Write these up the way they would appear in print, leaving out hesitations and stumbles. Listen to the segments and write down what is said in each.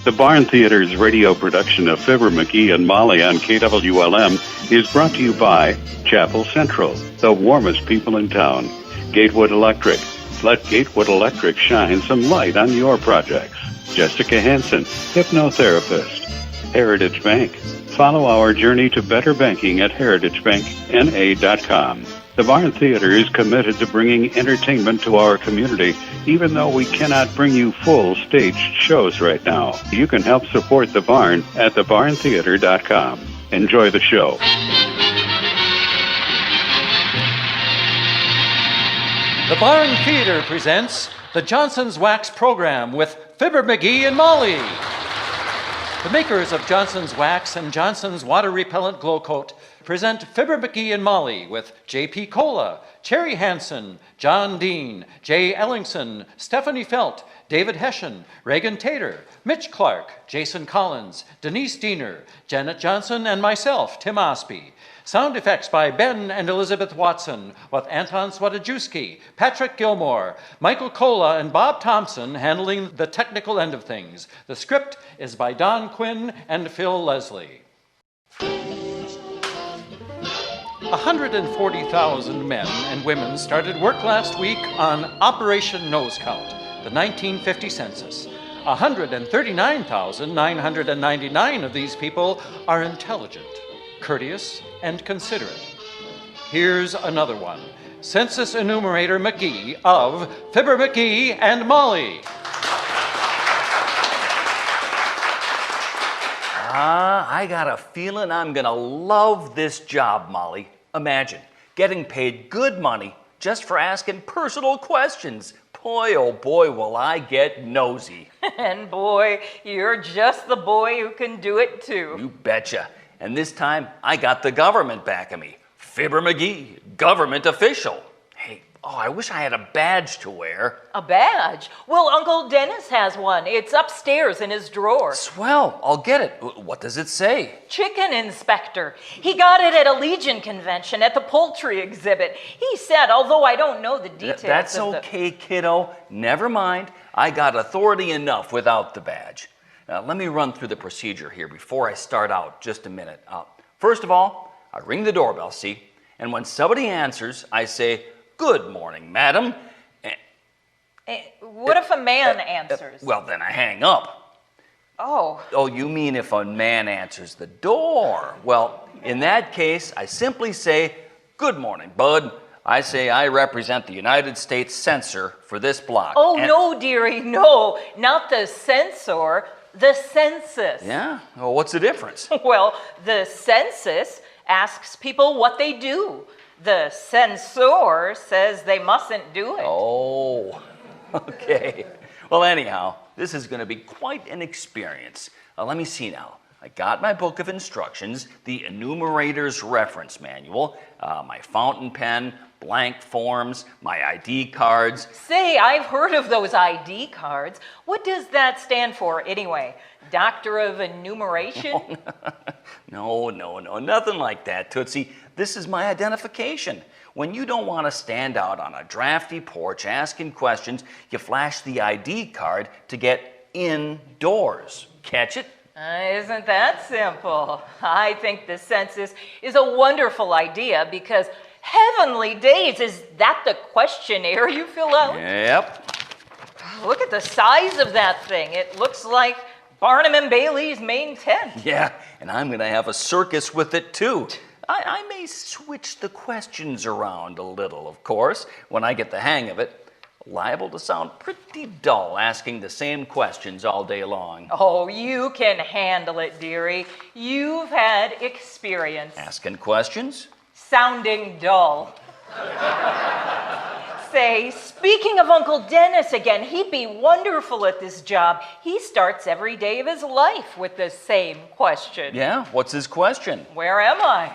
The Barn Theater's radio production of Fibber, McGee, and Molly on KWLM is brought to you by Chapel Central, the warmest people in town. Gatewood Electric. Let Gatewood Electric shine some light on your projects. Jessica Hansen, hypnotherapist. Heritage Bank. Follow our journey to better banking at heritagebankna.com. The Barn Theater is committed to bringing entertainment to our community, even though we cannot bring you full staged shows right now. You can help support The Barn at thebarntheater.com. Enjoy the show. The Barn Theater presents the Johnson's Wax program with Fibber, McGee, and Molly. The makers of Johnson's Wax and Johnson's Water Repellent Glow Coat present Fibber, McGee, and Molly with J.P. Cola, Cheri Hansen, John Dean, Jay Ellingson, Stephanie Felt, David Hession, Reagan Tater, Mitch Clark, Jason Collins, Denise Diener, Janet Johnson, and myself, Tim Osby. Sound effects by Ben and Elizabeth Watson, with Anton Swadajewski, Patrick Gilmore, Michael Kola, and Bob Thompson handling the technical end of things. The script is by Don Quinn and Phil Leslie. 140,000 men and women started work last week on Operation Nose Count, the 1950 census. 139,999 of these people are intelligent, courteous, and considerate. Here's another one. Census Enumerator McGee of Fibber, McGee, and Molly. I got a feeling I'm gonna love this job, Molly. Imagine getting paid good money just for asking personal questions. Boy, oh boy, will I get nosy. And boy, you're just the boy who can do it too. You betcha. And this time, I got the government backing me. Fibber McGee, government official. Hey, I wish I had a badge to wear. A badge? Well, Uncle Dennis has one. It's upstairs in his drawer. Swell, I'll get it. What does it say? Chicken inspector. He got it at a Legion convention at the poultry exhibit. He said, although I don't know the details That's okay, kiddo. Never mind. I got authority enough without the badge. Now, let me run through the procedure here before I start out. Just a minute. First of all, I ring the doorbell, see? And when somebody answers, I say, "Good morning, madam." What if a man answers? Well, then I hang up. Oh, you mean if a man answers the door? Well, in that case, I simply say, "Good morning, bud." I say I represent the United States censor for this block. Oh, no, dearie, no. Not the censor. The census. Yeah? Well, what's the difference? Well, the census asks people what they do. The censor says they mustn't do it. Oh, okay. Well, anyhow, this is going to be quite an experience. Let me see now. I got my book of instructions, the Enumerator's reference manual, my fountain pen, blank forms, my ID cards. Say, I've heard of those ID cards. What does that stand for anyway? Doctor of Enumeration? No, nothing like that, Tootsie. This is my identification. When you don't want to stand out on a drafty porch asking questions, you flash the ID card to get indoors. Catch it? Isn't that simple? I think the census is a wonderful idea because heavenly days, is that the questionnaire you fill out? Yep. Look at the size of that thing. It looks like Barnum and Bailey's main tent. Yeah, and I'm going to have a circus with it too. I may switch the questions around a little, of course, when I get the hang of it. Liable to sound pretty dull asking the same questions all day long. Oh, you can handle it, dearie. You've had experience. Asking questions? Sounding dull. Say, speaking of Uncle Dennis again, he'd be wonderful at this job. He starts every day of his life with the same question. Yeah? What's his question? Where am I?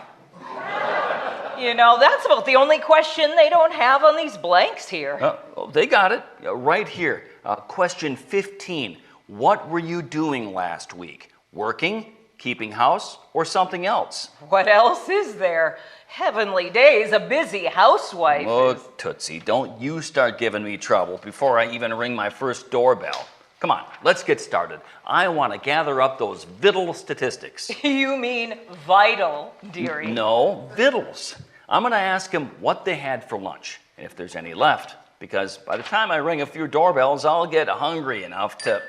You know, that's about the only question they don't have on these blanks here. They got it. Right here. Question 15. What were you doing last week? Working, keeping house, or something else? What else is there? Heavenly days, a busy housewife. Oh, Tootsie, don't you start giving me trouble before I even ring my first doorbell. Come on, let's get started. I want to gather up those vital statistics. You mean vital, dearie? No, vittles. I'm going to ask them what they had for lunch, and if there's any left, because by the time I ring a few doorbells, I'll get hungry enough to...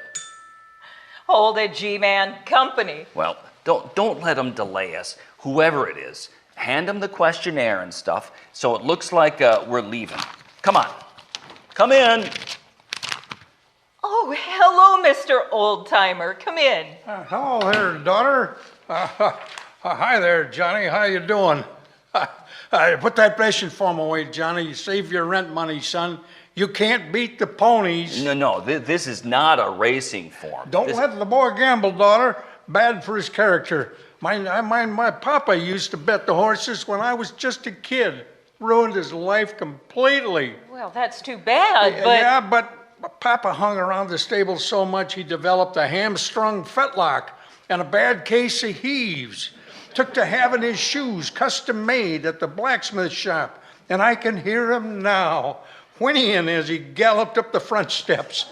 Hold it, G-Man. Company. Well, don't let them delay us, whoever it is. Hand them the questionnaire and stuff, so it looks like we're leaving. Come on, come in. Oh, hello, Mr. Old-Timer. Come in. Hello there, daughter. Hi there, Johnny. How you doing? Put that ration form away, Johnny. Save your rent money, son. You can't beat the ponies. No, this is not a racing form. Don't let the boy gamble, daughter. Bad for his character. My papa used to bet the horses when I was just a kid. Ruined his life completely. Well, that's too bad, but... Yeah, but Papa hung around the stable so much he developed a hamstrung fetlock and a bad case of heaves. Took to having his shoes custom made at the blacksmith shop, and I can hear him now, whinnying as he galloped up the front steps.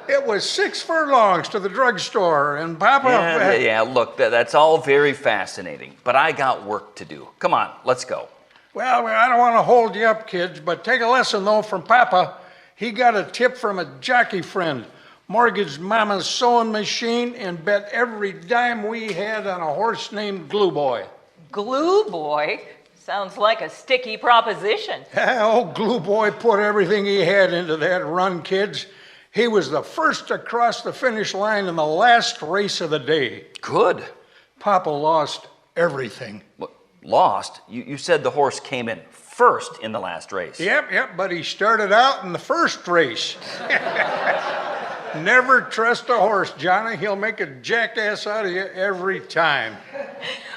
It was 6 furlongs to the drugstore, and Papa... Yeah, look, that's all very fascinating, but I got work to do. Come on, let's go. Well, I don't want to hold you up, kids, but take a lesson, though, from Papa. He got a tip from a jockey friend, mortgaged Mama's sewing machine, and bet every dime we had on a horse named Glue Boy. Glue Boy? Sounds like a sticky proposition. Old Glue Boy put everything he had into that run, kids. He was the first to cross the finish line in the last race of the day. Good. Papa lost everything. What, lost? You said the horse came in first in the last race. Yep, but he started out in the first race. Never trust a horse, Johnny. He'll make a jackass out of you every time.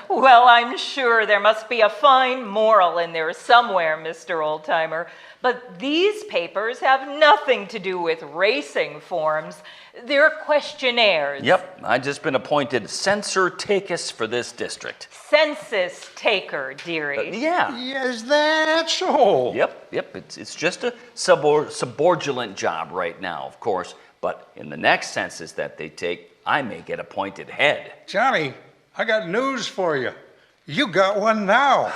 Well, I'm sure there must be a fine moral in there somewhere, Mr. Oldtimer. But these papers have nothing to do with racing forms. They're questionnaires. Yep, I've just been appointed censor takest for this district. Census taker, dearie. Yeah. Is that so? Yep, it's just a subordinate job right now, of course. But in the next census that they take, I may get appointed head. Johnny, I got news for you. You got one now.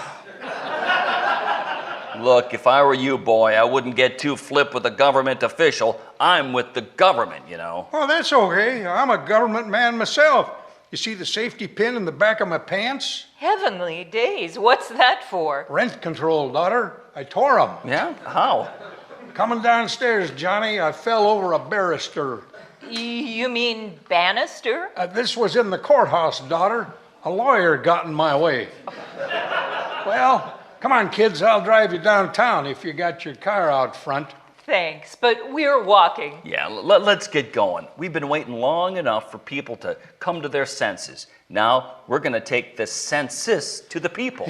Look, if I were you, boy, I wouldn't get too flip with a government official. I'm with the government, you know. Oh, that's okay. I'm a government man myself. You see the safety pin in the back of my pants? Heavenly days, what's that for? Rent control, daughter. I tore them. Yeah? How? Coming downstairs, Johnny, I fell over a barrister. You mean banister? This was in the courthouse, daughter. A lawyer got in my way. Well, come on, kids. I'll drive you downtown if you got your car out front. Thanks, but we're walking. Yeah, let's get going. We've been waiting long enough for people to come to their senses. Now, we're going to take the census to the people.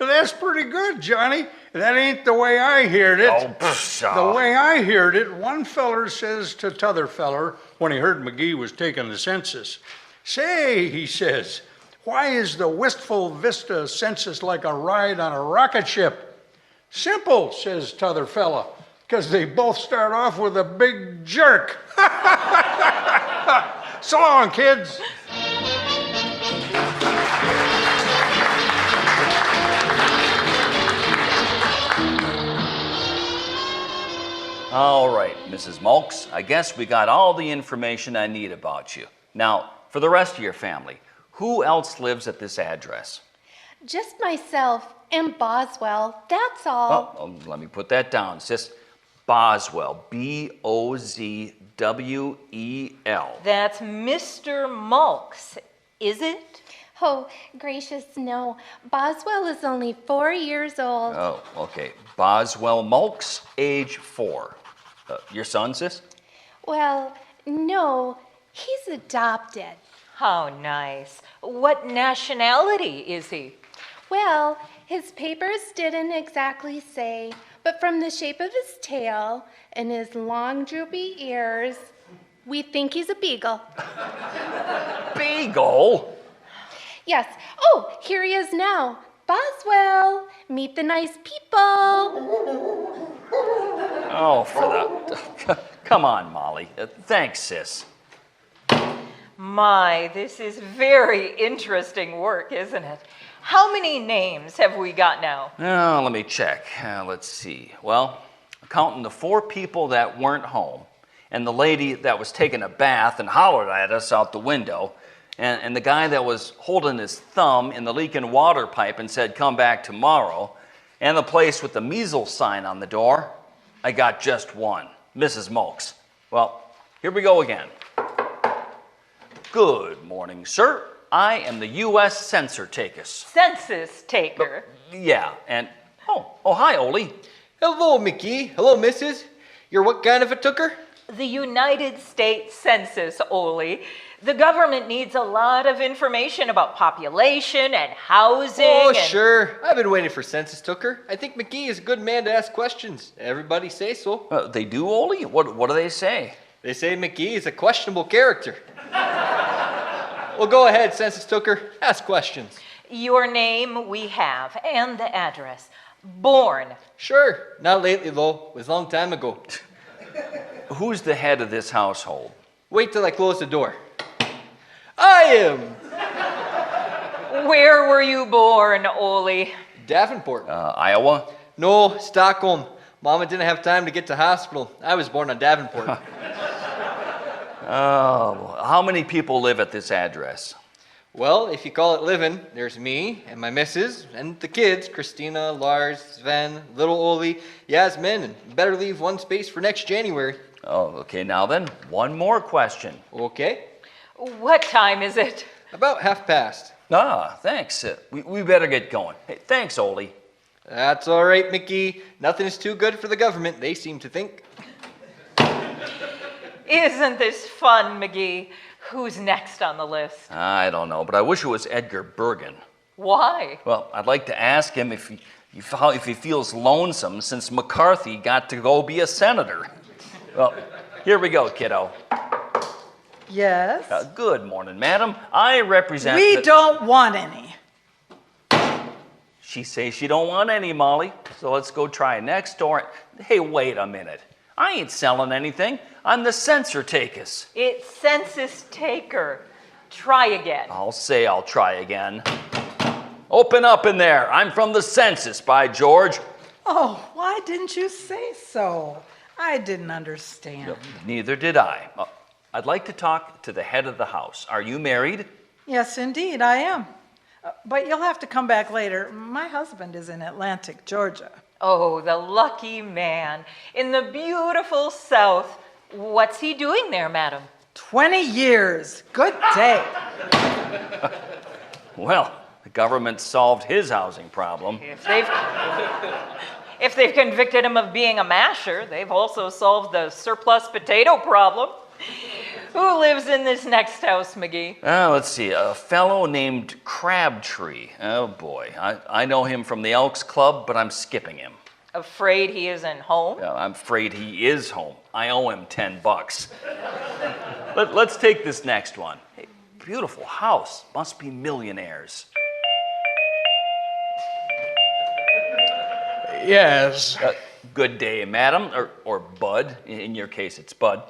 That's pretty good, Johnny. That ain't the way I heard it. The way I heard it, one feller says to t'other feller when he heard McGee was taking the census, "Say," he says, "why is the Wistful Vista census like a ride on a rocket ship?" "Simple," says t'other fella, "because they both start off with a big jerk." So long, kids. All right, Mrs. Mulks, I guess we got all the information I need about you. Now, for the rest of your family, who else lives at this address? Just myself and Boswell, that's all. Oh, let me put that down. It's just Boswell, B-O-Z-W-E-L. That's Mr. Mulks, is it? Oh, gracious, no. Boswell is only 4 years old. Oh, okay. Boswell Mulks, age 4. Your son, sis? Well, no, he's adopted. How nice. What nationality is he? Well, his papers didn't exactly say, but from the shape of his tail and his long droopy ears, we think he's a beagle. Beagle? Yes. Oh, here he is now. Boswell, meet the nice people. Oh, for the... Come on, Molly. Thanks, sis. My, this is very interesting work, isn't it? How many names have we got now? Oh, let me check. Let's see. Well, counting the 4 people that weren't home, and the lady that was taking a bath and hollered at us out the window, and the guy that was holding his thumb in the leaking water pipe and said, "Come back tomorrow," and the place with the measles sign on the door, I got just one, Mrs. Mokes. Well, here we go again. Good morning, sir. I am the U.S. Census Taker. Census taker. Yeah, and oh, hi, Ole. Hello, McGee. Hello, Mrs. You're what kind of a tooker? The United States Census, Ole. The government needs a lot of information about population and housing. Oh, sure. I've been waiting for census tooker. I think McGee is a good man to ask questions. Everybody say so. They do, Ole? What do they say? They say McGee is a questionable character. Well, go ahead, census tooker. Ask questions. Your name we have, and the address. Born. Sure. Not lately, though. It was a long time ago. Who's the head of this household? Wait till I close the door. I am Where were you born, Ole? Davenport. Iowa? No, Stockholm. Mama didn't have time to get to hospital. I was born on Davenport. Oh, how many people live at this address? Well, if you call it living, there's me and my missus and the kids, Christina, Lars, Sven, little Ole, Yasmin, and better leave one space for next January. Oh, okay, now then, one more question. Okay. What time is it? About past. Thanks. We better get going. Hey, thanks, Ole. That's all right, McGee. Nothing is too good for the government, they seem to think. Isn't this fun, McGee? Who's next on the list? I don't know, but I wish it was Edgar Bergen. Why? Well, I'd like to ask him if he feels lonesome since McCarthy got to go be a senator. Well, here we go, kiddo. Yes? Good morning, madam. I represent... We don't want any. She says she don't want any, Molly. So let's go try next door. Hey, wait a minute. I ain't selling anything. I'm the census taker. It's census taker. Try again. I'll try again. Open up in there. I'm from the census, by George. Oh, why didn't you say so? I didn't understand. Neither did I. I'd like to talk to the head of the house. Are you married? Yes, indeed, I am. But you'll have to come back later. My husband is in Atlantic, Georgia. Oh, the lucky man. In the beautiful South. What's he doing there, madam? 20 years. Good day. Well, the government solved his housing problem. If they've convicted him of being a masher, they've also solved the surplus potato problem. Who lives in this next house, McGee? Let's see, a fellow named Crabtree. Oh boy, I know him from the Elks Club, but I'm skipping him. Afraid he isn't home? I'm afraid he is home. I owe him $10. Let's take this next one. Hey, beautiful house. Must be millionaires. Yes. Good day, madam, or Bud. In your case, it's Bud.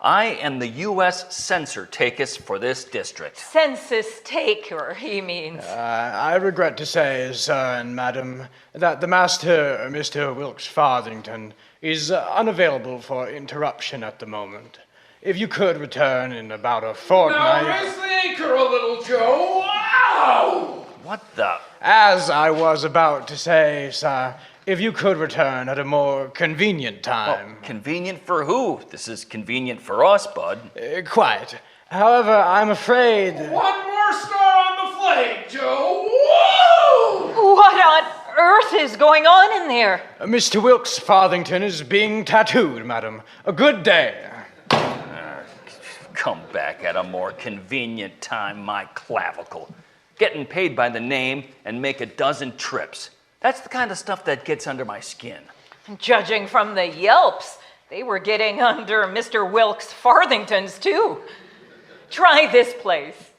I am the U.S. Census Taker for this district. Census taker, he means. I regret to say, sir and madam, that the master, Mr. Wilkes Farthington, is unavailable for interruption at the moment. If you could return in about a fortnight... Now raise the anchor a little, Joe. Wow! What the... As I was about to say, sir, if you could return at a more convenient time. Oh, convenient for who? This is convenient for us, Bud. Quite. However, I'm afraid... One more star on the flag, Joe. Woo! What on earth is going on in there? Mr. Wilkes Farthington is being tattooed, madam. A good day. Come back at a more convenient time, my clavicle. Getting paid by the name and make a dozen trips. That's the kind of stuff that gets under my skin. Judging from the yelps, they were getting under Mr. Wilkes Farthington's too. Try this place.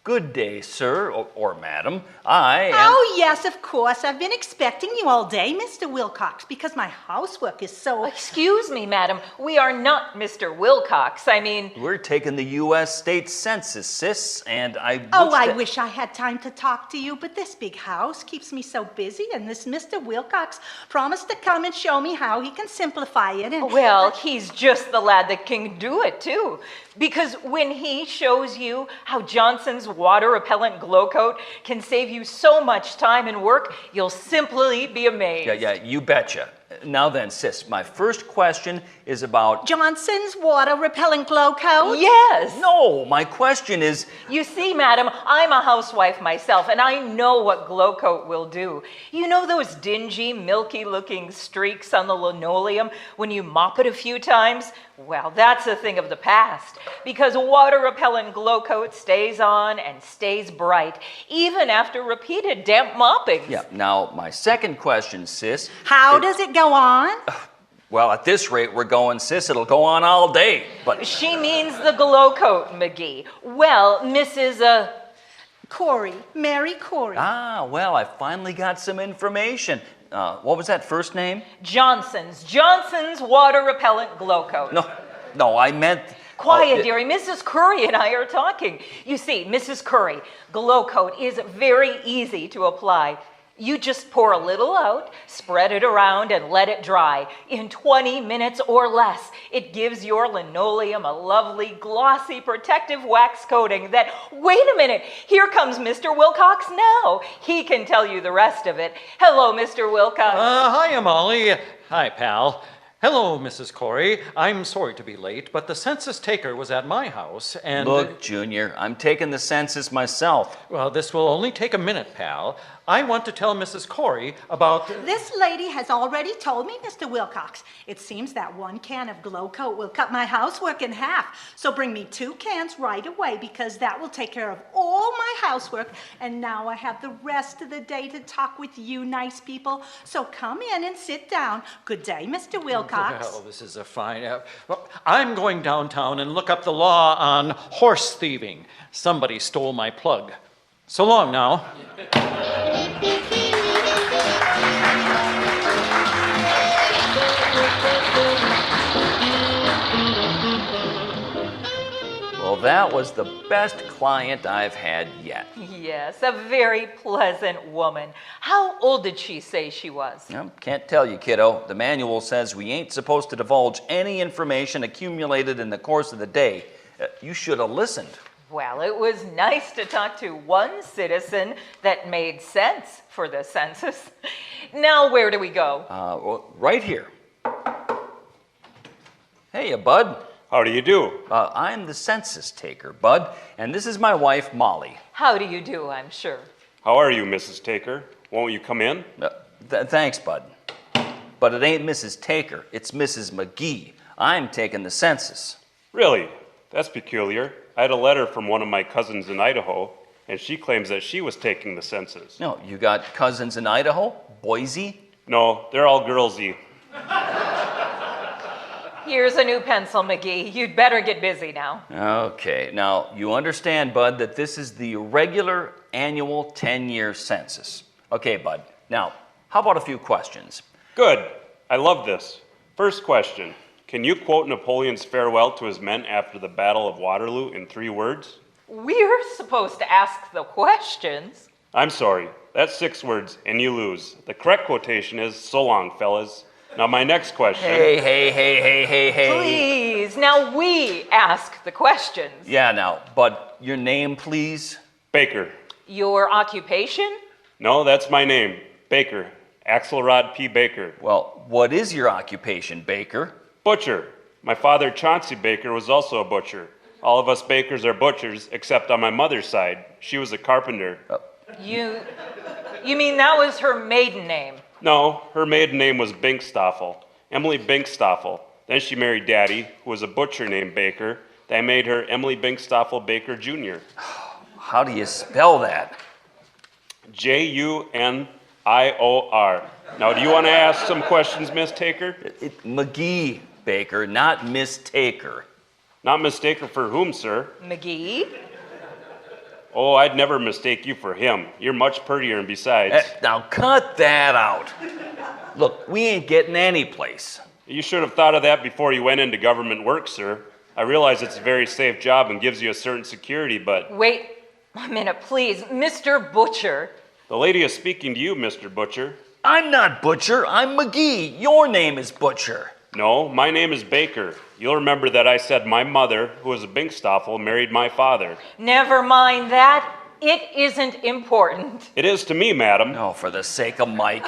Good day, sir or madam. I am... Oh, yes, of course. I've been expecting you all day, Mr. Wilcox, because my housework is so... Excuse me, madam. We are not Mr. Wilcox. I mean... We're taking the U.S. state census, sis, and I wish I had time to talk to you, but this big house keeps me so busy, and this Mr. Wilcox promised to come and show me how he can simplify it. And well, he's just the lad that can do it, too. Because when he shows you how Johnson's water repellent glow coat can save you so much time and work, you'll simply be amazed. Yeah, you betcha. Now then, sis, my first question is about... Johnson's water repellent glow coat? Yes. No, my question is... You see, madam, I'm a housewife myself, and I know what glow coat will do. You know those dingy, milky-looking streaks on the linoleum when you mop it a few times? Well, that's a thing of the past, because water repellent glow coat stays on and stays bright, even after repeated damp moppings. Yeah, now, my second question, sis... How does it go on? Well, at this rate we're going, sis, it'll go on all day, but... She means the glow coat, McGee. Well, Mrs. Corey, Mary Corey. Ah, well, I finally got some information. What was that first name? Johnson's water repellent glow coat. No, I meant... Quiet, dearie. Mrs. Curry and I are talking. You see, Mrs. Curry, glow coat is very easy to apply. You just pour a little out, spread it around, and let it dry. In 20 minutes or less, it gives your linoleum a lovely, glossy, protective wax coating that... Wait a minute! Here comes Mr. Wilcox now. He can tell you the rest of it. Hello, Mr. Wilcox. Hiya, Molly. Hi, pal. Hello, Mrs. Corey. I'm sorry to be late, but the census taker was at my house, and... Look, Junior, I'm taking the census myself. Well, this will only take a minute, pal. I want to tell Mrs. Corey about... This lady has already told me, Mr. Wilcox. It seems that one can of glow coat will cut my housework in half. So bring me 2 cans right away, because that will take care of all my housework. And now I have the rest of the day to talk with you nice people. So come in and sit down. Good day, Mr. Wilcox. Well, this is a fine... well, I'm going downtown and look up the law on horse thieving. Somebody stole my plug. So long now. Well, that was the best client I've had yet. Yes, a very pleasant woman. How old did she say she was? Well, can't tell you, kiddo. The manual says we ain't supposed to divulge any information accumulated in the course of the day. You should have listened. Well, it was nice to talk to one citizen that made sense for the census. Now, where do we go? Well, right here. Hey, Bud. How do you do? I'm the census taker, Bud, and this is my wife, Molly. How do you do, I'm sure. How are you, Mrs. Taker? Won't you come in? Thanks, Bud. But it ain't Mrs. Taker, it's Mrs. McGee. I'm taking the census. Really? That's peculiar. I had a letter from one of my cousins in Idaho, and she claims that she was taking the census. No, you got cousins in Idaho? Boise? No, they're all girlsy. Here's a new pencil, McGee. You'd better get busy now. Okay, now you understand, Bud, that this is the regular annual 10-year census. Okay, Bud. Now, how about a few questions? Good. I love this. First question. Can you quote Napoleon's farewell to his men after the Battle of Waterloo in 3 words? We're supposed to ask the questions. I'm sorry. That's 6 words, and you lose. The correct quotation is, "So long, fellas." Now, my next question... Hey. Please, now we ask the questions. Yeah, now, Bud, your name, please? Baker. Your occupation? No, that's my name. Baker. Axelrod P. Baker. Well, what is your occupation, Baker? Butcher. My father, Chauncey Baker, was also a butcher. All of us bakers are butchers, except on my mother's side. She was a carpenter. You mean that was her maiden name? No, her maiden name was Binkstoffel, Emily Binkstoffel. Then she married Daddy, who was a butcher named Baker. That made her Emily Binkstoffel Baker Jr. How do you spell that? Junior. Now, do you want to ask some questions, Miss Taker? McGee Baker, not Miss Taker. Not Miss Taker for whom, sir? McGee? Oh, I'd never mistake you for him. You're much prettier, and besides... Now cut that out. Look, we ain't getting any place. You should have thought of that before you went into government work, sir. I realize it's a very safe job and gives you a certain security, but... Wait a minute, please. Mr. Butcher. The lady is speaking to you, Mr. Butcher. I'm not Butcher, I'm McGee. Your name is Butcher. No, my name is Baker. You'll remember that I said my mother, who was a Binkstoffel, married my father. Never mind that. It isn't important. It is to me, madam. Oh, for the sake of Mike.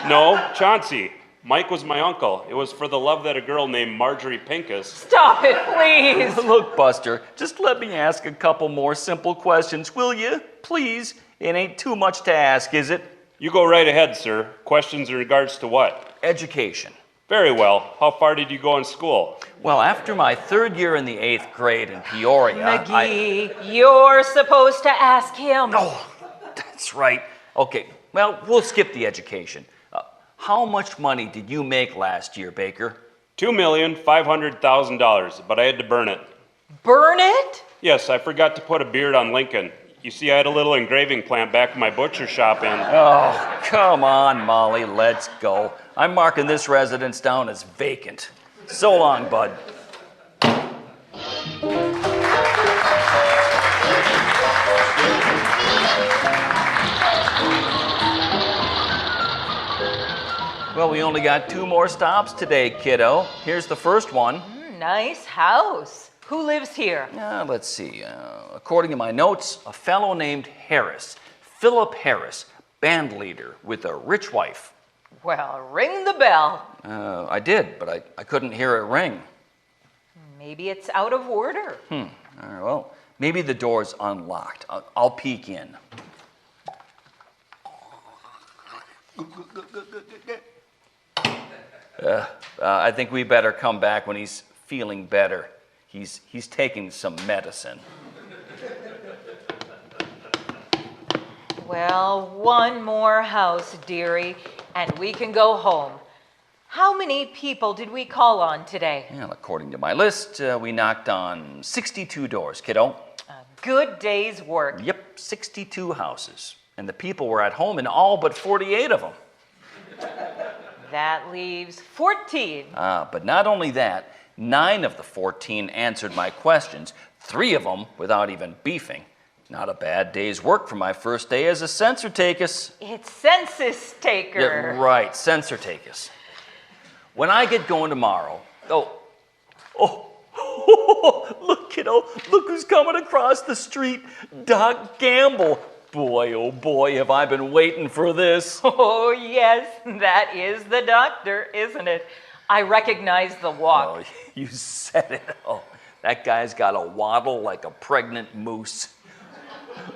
No, Chauncey. Mike was my uncle. It was for the love that a girl named Marjorie Pincus. Stop it, please. Look, Buster, just let me ask a couple more simple questions, will you? Please. It ain't too much to ask, is it? You go right ahead, sir. Questions in regards to what? Education. Very well. How far did you go in school? Well, after my 3rd year in the 8th grade in Peoria, McGee, you're supposed to ask him. Oh, that's right. Okay, well, we'll skip the education. How much money did you make last year, Baker? $2,500,000, but I had to burn it. Burn it? Yes, I forgot to put a beard on Lincoln. You see, I had a little engraving plant back in my butcher shop and... Oh, come on, Molly, let's go. I'm marking this residence down as vacant. So long, bud. Well, we only got 2 more stops today, kiddo. Here's the first one. Nice house. Who lives here? Let's see. According to my notes, a fellow named Harris, Philip Harris, band leader with a rich wife. Well, ring the bell. I did, but I couldn't hear it ring. Maybe it's out of order. All right, well, maybe the door's unlocked. I'll peek in. I think we better come back when he's feeling better. He's taking some medicine. Well, one more house, dearie, and we can go home. How many people did we call on today? Well, according to my list, we knocked on 62 doors, kiddo. A good day's work. Yep, 62 houses. And the people were at home in all but 48 of them. That leaves 14. But not only that, 9 of the 14 answered my questions, 3 of them without even beefing. Not a bad day's work for my first day as a censor takers. It's census taker. Yeah, right, censor takers. When I get going tomorrow, look, kiddo, look who's coming across the street, Doc Gamble. Boy, oh boy, have I been waiting for this. Oh, yes, that is the doctor, isn't it? I recognize the walk. Oh, you said it. Oh, that guy's got a waddle like a pregnant moose.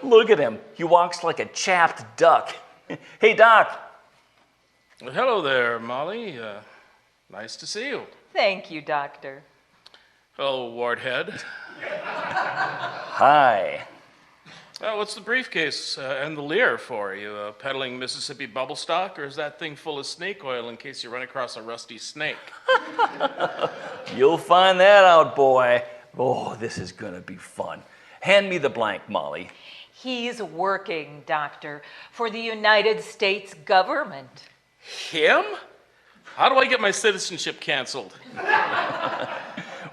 Look at him. He walks like a chapped duck. Hey, Doc. Well, hello there, Molly. Nice to see you. Thank you, Doctor. Hello, Wardhead. Hi. What's the briefcase and the leer for? Are you peddling Mississippi bubble stock, or is that thing full of snake oil in case you run across a rusty snake? You'll find that out, boy. Oh, this is going to be fun. Hand me the blank, Molly. He's working, Doctor, for the United States government. Him? How do I get my citizenship canceled?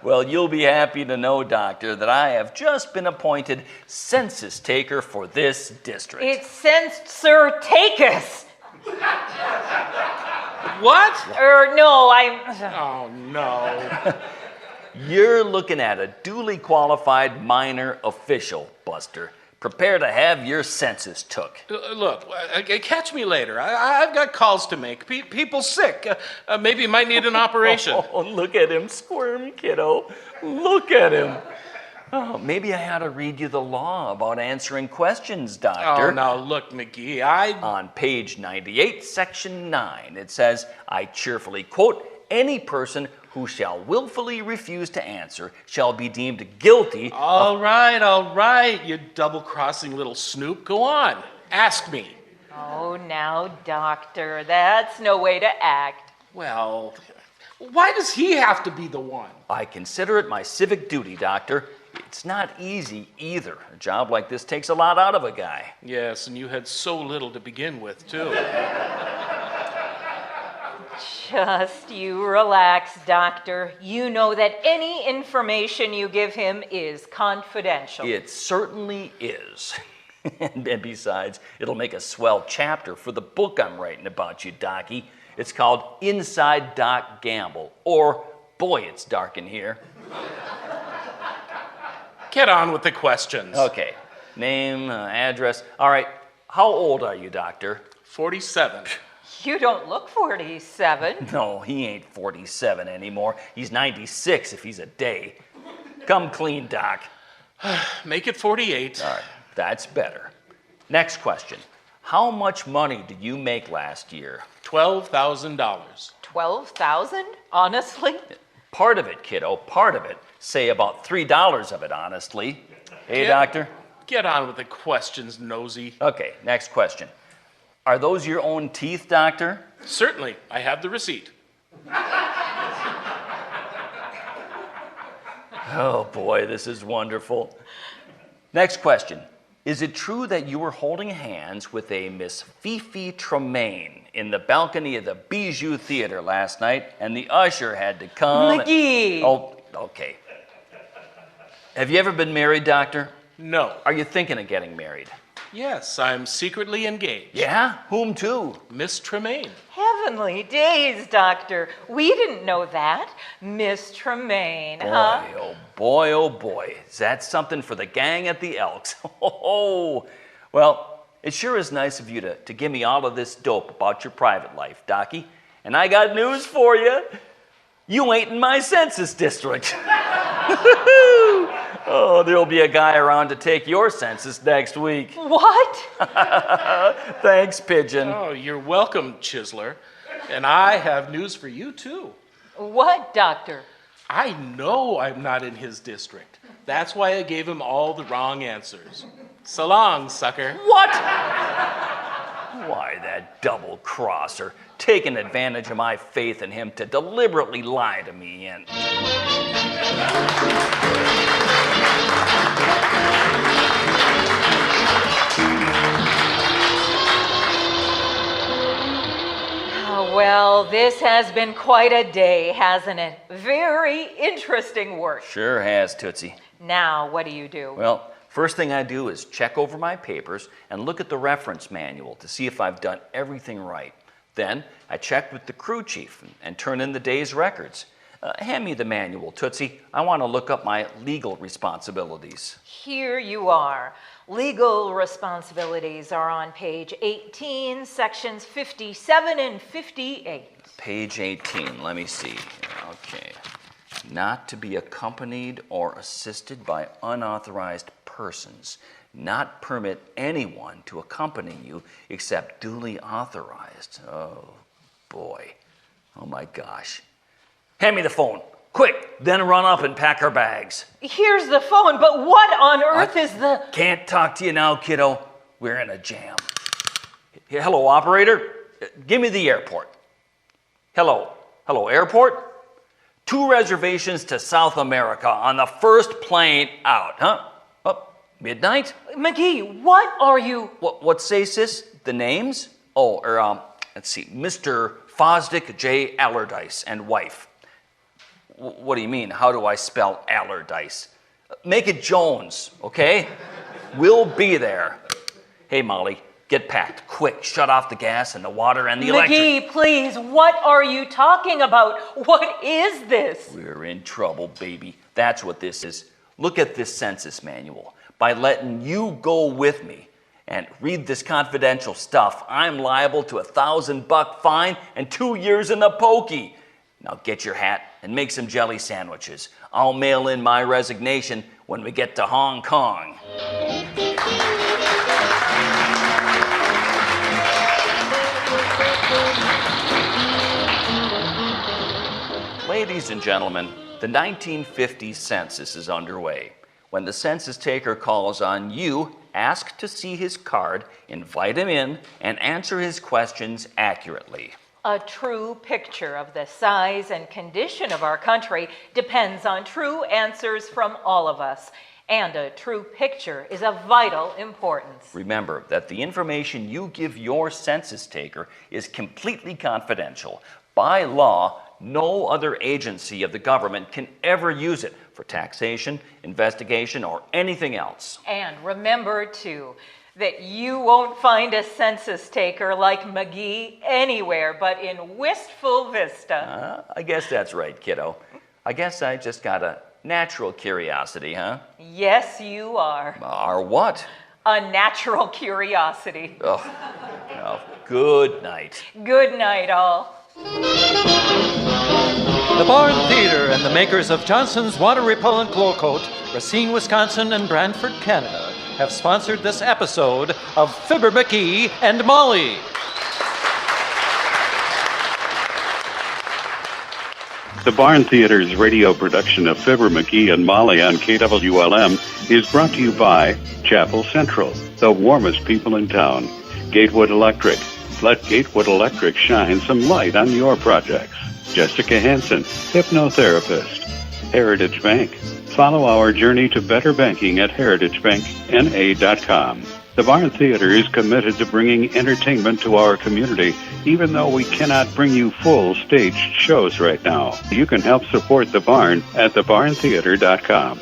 Well, you'll be happy to know, Doctor, that I have just been appointed census taker for this district. It's Censor Takus. What? No, Oh, no. You're looking at a duly qualified minor official, Buster. Prepare to have your census took. Look, catch me later. I've got calls to make. People sick. Maybe might need an operation. Oh, look at him squirm, kiddo. Look at him. Oh, maybe I ought to read you the law about answering questions, Doctor. Oh, now look, McGee, On page 98, section 9, it says, I cheerfully quote, any person who shall willfully refuse to answer shall be deemed guilty. All right, you double-crossing little snoop. Go on, ask me. Oh, now, Doctor, that's no way to act. Well, why does he have to be the one? I consider it my civic duty, Doctor. It's not easy either. A job like this takes a lot out of a guy. Yes, and you had so little to begin with, too. Just you relax, Doctor. You know that any information you give him is confidential. It certainly is. And besides, it'll make a swell chapter for the book I'm writing about you, Docky. It's called Inside Doc Gamble, or Boy, It's Dark in Here. Get on with the questions. Okay. Name, address. All right. How old are you, Doctor? 47. You don't look 47. No, he ain't 47 anymore. He's 96 if he's a day. Come clean, Doc. Make it 48. All right. That's better. Next question. How much money did you make last year? $12,000. 12,000? Honestly? Part of it, kiddo, part of it. Say about $3 of it, honestly. Hey, Doctor? Get on with the questions, nosy. Okay, next question. Are those your own teeth, Doctor? Certainly. I have the receipt. Oh, boy, this is wonderful. Next question. Is it true that you were holding hands with a Miss Fifi Tremaine in the balcony of the Bijou Theater last night, and the usher had to come? McGee! Oh, okay. Have you ever been married, Doctor? No. Are you thinking of getting married? Yes, I'm secretly engaged. Yeah? Whom to? Miss Tremaine. Heavenly days, Doctor. We didn't know that. Miss Tremaine, huh? Boy, oh boy, oh boy. Is that something for the gang at the Elks? Oh, well, it sure is nice of you to give me all of this dope about your private life, Docky. And I got news for you. You ain't in my census district. Oh, there'll be a guy around to take your census next week. What? Thanks, Pigeon. Oh, you're welcome, Chiseler. And I have news for you, too. What, Doctor? I know I'm not in his district. That's why I gave him all the wrong answers. So long, sucker. What? Why, that double-crosser, taking advantage of my faith in him to deliberately lie to me and... Well, this has been quite a day, hasn't it? Very interesting work. Sure has, Tootsie. Now, what do you do? Well, first thing I do is check over my papers and look at the reference manual to see if I've done everything right. Then I check with the crew chief and turn in the day's records. Hand me the manual, Tootsie. I want to look up my legal responsibilities. Here you are. Legal responsibilities are on page 18, sections 57 and 58. Page 18, let me see. Okay. Not to be accompanied or assisted by unauthorized persons. Not permit anyone to accompany you except duly authorized. Oh, boy. Oh, my gosh. Hand me the phone. Quick, then run up and pack our bags. Here's the phone, but what on earth is the... Can't talk to you now, kiddo. We're in a jam. Hello, operator. Give me the airport. Hello. Hello, airport? 2 reservations to South America on the first plane out, huh? Up, midnight? McGee, what are you... What say, sis? The names? Oh, let's see. Mr. Fosdick J. Allardyce and wife. What do you mean? How do I spell Allardyce? Make it Jones, okay? We'll be there. Hey, Molly, get packed. Quick, shut off the gas and the water and the electric. McGee, please, what are you talking about? What is this? We're in trouble, baby. That's what this is. Look at this census manual. By letting you go with me and read this confidential stuff, I'm liable to a $1,000 fine and 2 years in the pokey. Now get your hat and make some jelly sandwiches. I'll mail in my resignation when we get to Hong Kong. Ladies and gentlemen, the 1950 census is underway. When the census taker calls on you, ask to see his card, invite him in, and answer his questions accurately. A true picture of the size and condition of our country depends on true answers from all of us. And a true picture is of vital importance. Remember that the information you give your census taker is completely confidential. By law, no other agency of the government can ever use it for taxation, investigation, or anything else. And remember, too, that you won't find a census taker like McGee anywhere but in Wistful Vista. I guess that's right, kiddo. I guess I just got a natural curiosity, huh? Yes, you are. Are what? A natural curiosity. Oh, good night. Good night, all. The Barn Theater and the makers of Johnson's Water Repellent Glow Coat, Racine, Wisconsin, and Brantford, Canada, have sponsored this episode of Fibber, McGee, and Molly. The Barn Theater's radio production of Fibber, McGee, and Molly on KWLM is brought to you by Chapel Central, the warmest people in town. Gatewood Electric. Let Gatewood Electric shine some light on your projects. Jessica Hansen, hypnotherapist. Heritage Bank. Follow our journey to better banking at heritagebankna.com. The Barn Theater is committed to bringing entertainment to our community, even though we cannot bring you full staged shows right now. You can help support The Barn at thebarntheater.com.